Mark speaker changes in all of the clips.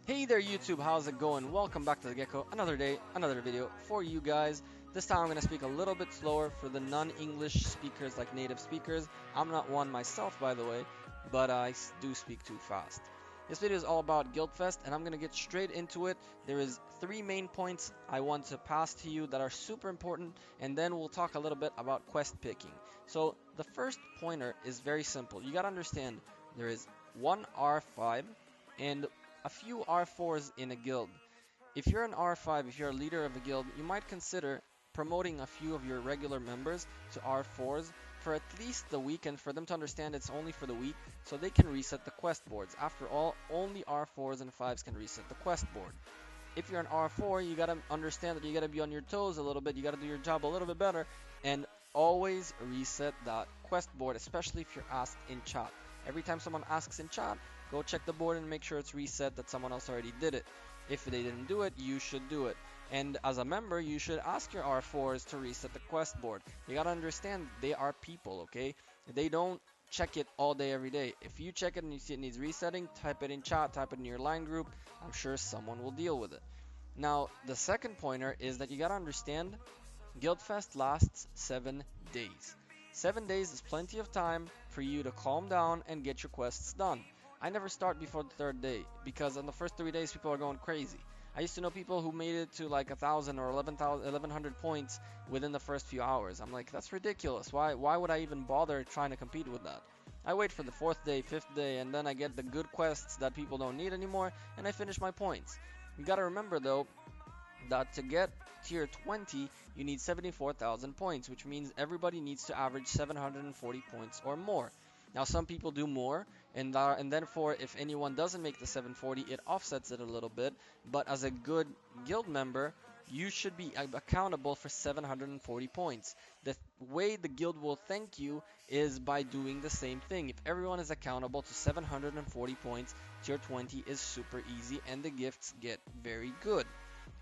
Speaker 1: Hey there YouTube, how's it going? Welcome back to the Gecko. Another day, another video for you guys. This time I'm going to speak a little bit slower for the non-English speakers like native speakers. I'm not one myself by the way, but I do speak too fast. This video is all about Guildfest and I'm going to get straight into it. There is three main points I want to pass to you that are super important, and then we'll talk a little bit about quest picking. So the first pointer is very simple. You got to understand there is one R5 and a few R4s in a guild. If you're an R5, if you're a leader of a guild, you might consider promoting a few of your regular members to R4s for at least the weekend, for them to understand it's only for the week so they can reset the quest boards. After all, only R4s and 5s can reset the quest board. If you're an R4, you gotta understand that you gotta be on your toes a little bit, you gotta do your job a little bit better, and always reset that quest board, especially if you're asked in chat. Every time someone asks in chat, go check the board and make sure it's reset, that someone else already did it. If they didn't do it, you should do it. And as a member, you should ask your R4s to reset the quest board. You gotta understand, they are people, okay? They don't check it all day, every day. If you check it and you see it needs resetting, type it in chat, type it in your line group. I'm sure someone will deal with it. Now, the second pointer is that you gotta understand, Guildfest lasts 7 days. 7 days is plenty of time for you to calm down and get your quests done. I never start before the third day because on the first 3 days people are going crazy. I used to know people who made it to like 1,000 or 1,100 points within the first few hours. I'm like, that's ridiculous. Why would I even bother trying to compete with that? I wait for the fourth day, fifth day, and then I get the good quests that people don't need anymore, and I finish my points. You gotta remember though, that to get tier 20, you need 74,000 points, which means everybody needs to average 740 points or more. Now, some people do more, and therefore, if anyone doesn't make the 740, it offsets it a little bit. But as a good guild member, you should be accountable for 740 points. The way the guild will thank you is by doing the same thing. If everyone is accountable to 740 points, tier 20 is super easy, and the gifts get very good.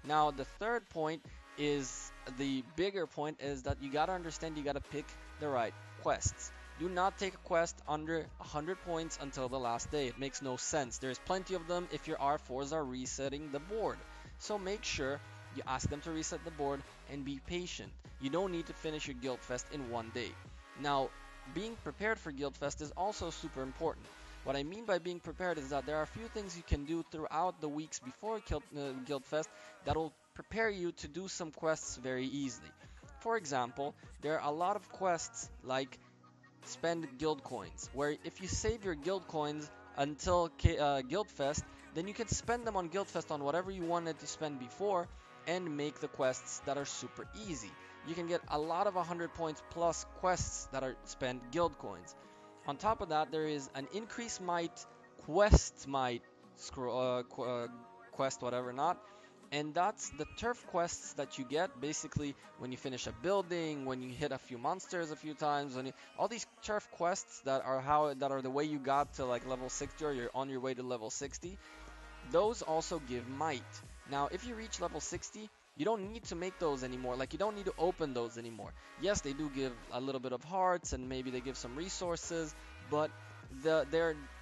Speaker 1: Now, the third point is the bigger point, is that you gotta understand, you gotta pick the right quests. Do not take a quest under 100 points until the last day. It makes no sense. There's plenty of them if your R4s are resetting the board. So make sure you ask them to reset the board and be patient. You don't need to finish your Guildfest in one day. Now, being prepared for Guildfest is also super important. What I mean by being prepared is that there are a few things you can do throughout the weeks before Guildfest that will prepare you to do some quests very easily. For example, there are a lot of quests like spend guild coins, where if you save your guild coins until Guildfest, then you can spend them on Guildfest on whatever you wanted to spend before and make the quests that are super easy. You can get a lot of 100 points plus quests that are spend guild coins. On top of that, there is an increase might, quest might, quest whatever not, and that's the turf quests that you get basically when you finish a building, when you hit a few monsters a few times, all these turf quests that are the way you got to like level 60 or you're on your way to level 60. Those also give might. Now, if you reach level 60, you don't need to make those anymore. Like, you don't need to open those anymore. Yes, they do give a little bit of hearts and maybe they give some resources, but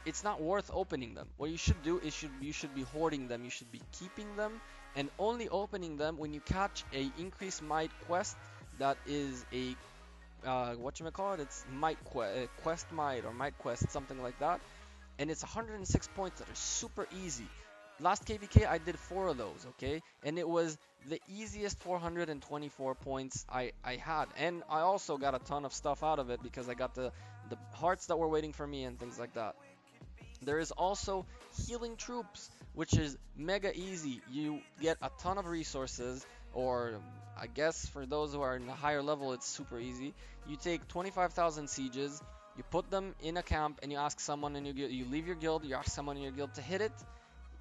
Speaker 1: it's not worth opening them. What you should do is you should be hoarding them. You should be keeping them and only opening them when you catch a increased might quest that is a whatchamacallit, it's might quest might or might quest, something like that, and it's 106 points that are super easy. Last KVK I did 4 of those, okay? And it was the easiest 424 points I had. And I also got a ton of stuff out of it because I got the hearts that were waiting for me and things like that. There is also healing troops, which is mega easy. You get a ton of resources, or I guess for those who are in a higher level, it's super easy. You take 25,000 sieges, you put them in a camp, and you ask someone in your guild, you leave your guild, you ask someone in your guild to hit it.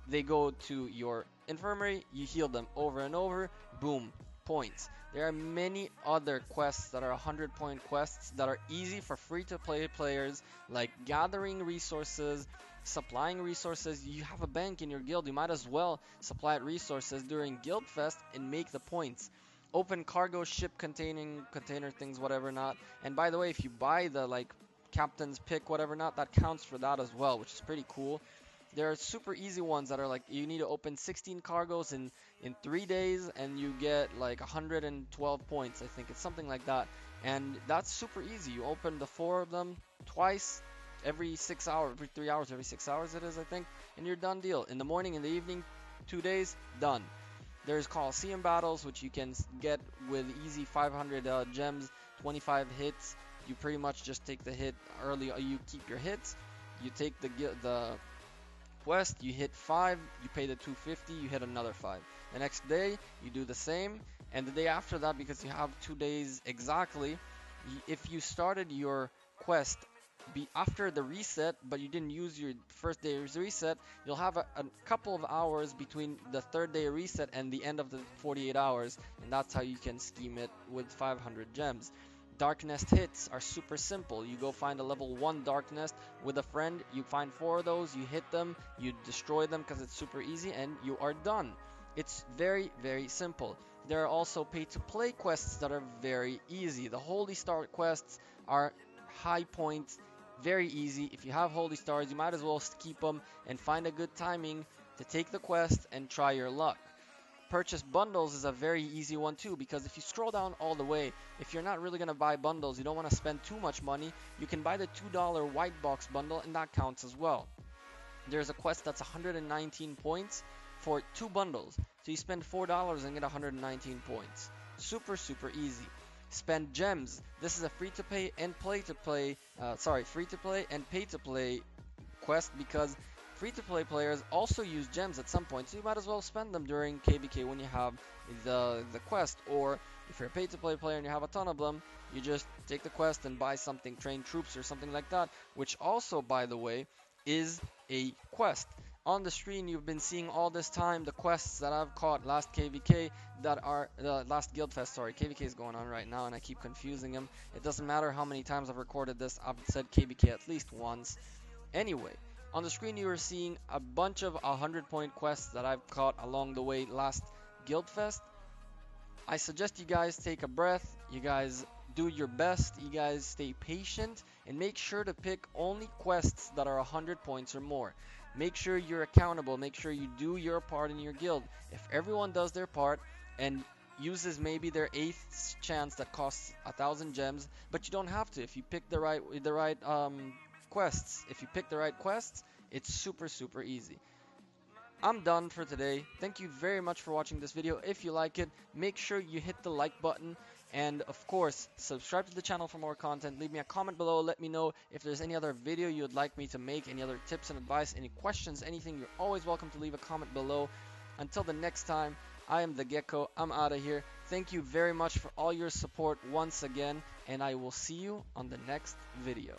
Speaker 1: They go to your infirmary, you heal them over and over, boom, points. There are many other quests that are 100 point quests that are easy for free to play players, like gathering resources, supplying resources. You have a bank in your guild, you might as well supply resources during Guildfest and make the points. Open cargo ship containing container things, whatever not. And by the way, if you buy the like captain's pick, whatever not, that counts for that as well, which is pretty cool. There are super easy ones that are like you need to open 16 cargoes in 3 days and you get like 112 points. I think it's something like that, and that's super easy. You open the 4 of them twice every 6 hours, every 3 hours, every 6 hours it is, I think, and you're done deal. In the morning, in the evening, 2 days, done. There's Coliseum battles, which you can get with easy 500 gems, 25 hits. You pretty much just take the hit early. You keep your hits. You take the quest. You hit 5. You pay the 250. You hit another 5. The next day you do the same, and the day after that, because you have 2 days exactly. If you started your quest after the reset, but you didn't use your first day's reset, you'll have a couple of hours between the third day reset and the end of the 48 hours, and that's how you can scheme it with 500 gems. Dark Nest hits are super simple. You go find a level 1 Dark Nest with a friend, you find 4 of those, you hit them, you destroy them because it's super easy, and you are done. It's very, very simple. There are also pay-to-play quests that are very easy. The Holy Star quests are high points, very easy. If you have Holy Stars, you might as well keep them and find a good timing to take the quest and try your luck. Purchase bundles is a very easy one too, because if you scroll down all the way, if you're not really going to buy bundles, you don't want to spend too much money, you can buy the $2 white box bundle, and that counts as well. There's a quest that's 119 points for 2 bundles, so you spend $4 and get 119 points. Super, super easy. Spend gems. This is a free-to-play and pay-to-play and pay-to-play quest, because free-to-play players also use gems at some point, so you might as well spend them during KVK when you have the quest. Or if you're a pay-to-play player and you have a ton of them, you just take the quest and buy something, train troops or something like that, which also, by the way, is a quest. On the screen, you've been seeing all this time the quests that I've caught last KVK, that are last Guildfest. Sorry, KVK is going on right now and I keep confusing them. It doesn't matter how many times I've recorded this, I've said KVK at least once. Anyway, on the screen you are seeing a bunch of 100-point quests that I've caught along the way last Guildfest. I suggest you guys take a breath, you guys do your best, you guys stay patient, and make sure to pick only quests that are 100 points or more. Make sure you're accountable, make sure you do your part in your guild. If everyone does their part and uses maybe their 8th chance that costs 1,000 gems, but you don't have to. If you pick the right quests, it's super, super easy. I'm done for today. Thank you very much for watching this video. If you like it, make sure you hit the like button, and of course, subscribe to the channel for more content. Leave me a comment below. Let me know if there's any other video you'd like me to make, any other tips and advice, any questions, anything. You're always welcome to leave a comment below. Until the next time, I am the Gecko. I'm out of here. Thank you very much for all your support once again, and I will see you on the next video.